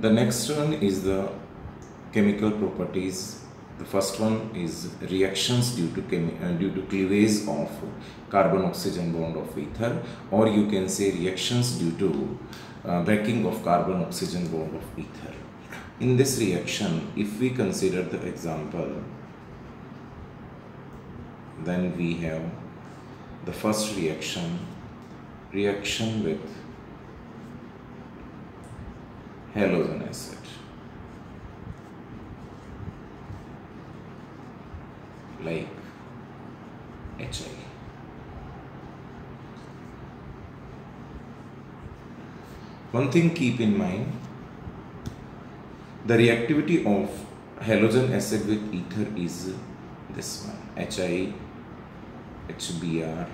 The next one is the chemical properties. The first one is reactions due to cleavage of carbon oxygen bond of ether, or you can say reactions due to breaking of carbon oxygen bond of ether. In this reaction, if we consider the example, then we have the first reaction with halogen acid. Like HI. One thing keep in mind, the reactivity of halogen acid with ether is this one, HI, HBr,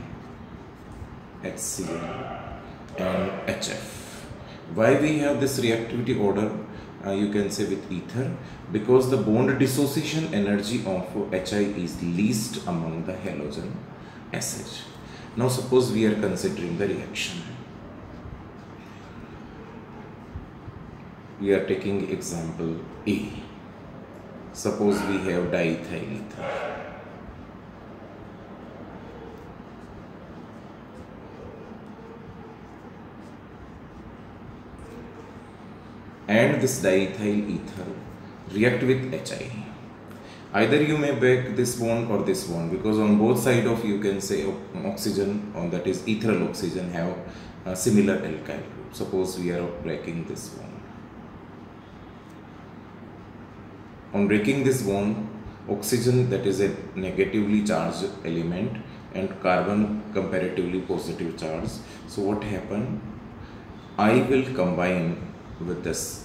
HCl and HF. Why we have this reactivity order, you can say with ether, because the bond dissociation energy of HI is least among the halogen acid. Now suppose we are considering the reaction. We are taking example A. Suppose we have diethyl ether. And this diethyl ether react with HI. Either you may break this bond or this bond, because on both sides of, you can say, oxygen, or that is ethereal oxygen, have a similar alkyl group. Suppose we are breaking this bond. On breaking this bond, oxygen, that is a negatively charged element, and carbon comparatively positive charge. So what happened? I will combine with this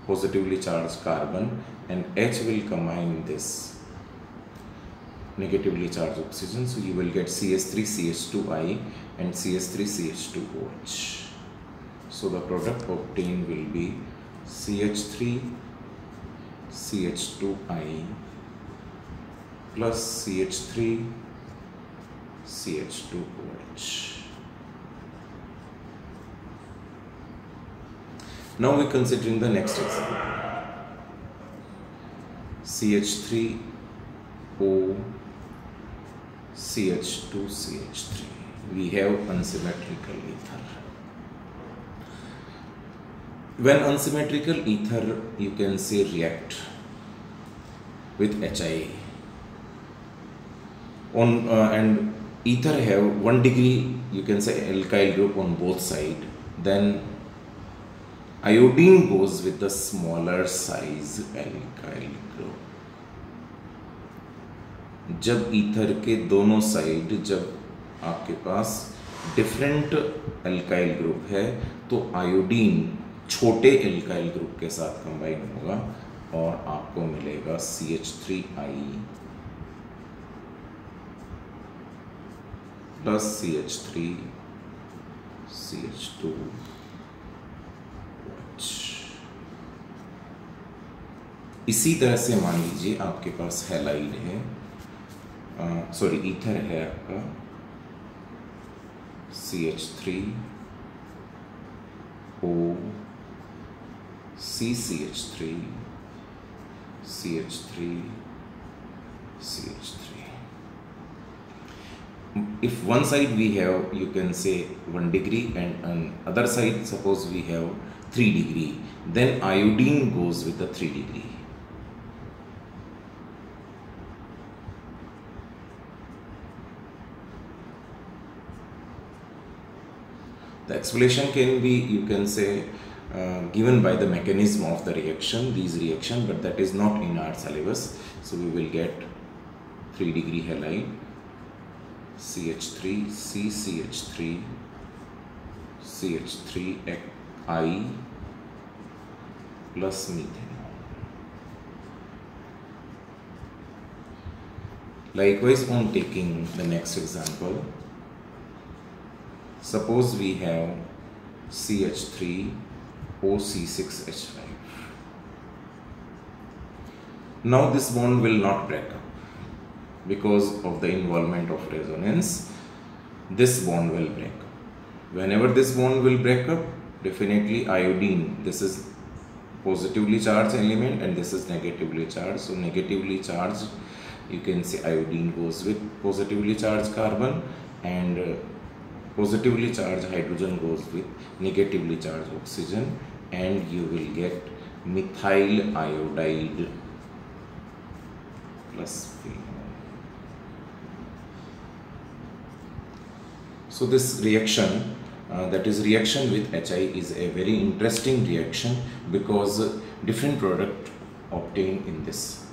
positively charged carbon, and H will combine this negatively charged oxygen. So you will get CH3CH2I and CH3CH2OH. So the product obtained will be CH3CH2I plus CH3CH2OH. Now we are considering the next example. CH3O CH2CH3. We have unsymmetrical ether. When unsymmetrical ether, you can say, react with HI on and ether have 1 degree, you can say, alkyl group on both sides, then iodine goes with the smaller size alkyl group. जब ether के दोनों side, जब आपके पास different alkyl group है, तो iodine छोटे alkyl group के साथ कंबाइन होगा और आपको मिलेगा CH3I प्लस CH3CH2OH। इसी तरह से मान लीजिए आपके पास हैलाइड है, सॉरी ईथर है आपका CH3O CCH3 CH3 CH3. If one side we have, you can say, 1 degree, and on other side suppose we have 3 degree, then iodine goes with the 3 degree. The explanation can be, you can say, given by the mechanism of the reaction, these reaction, but that is not in our syllabus. So we will get 3 degree halide, CH3 CCH3 CH3I plus methane. Likewise, on taking the next example, suppose we have CH3OC6H5. Now this bond will not break up because of the involvement of resonance. This bond will break up. Whenever this bond will break up, definitely iodine, this is positively charged element and this is negatively charged. So negatively charged, you can say iodine goes with positively charged carbon, and positively charged hydrogen goes with negatively charged oxygen, and you will get methyl iodide plus phenol. So this reaction, that is reaction with HI, is a very interesting reaction because different product obtained in this.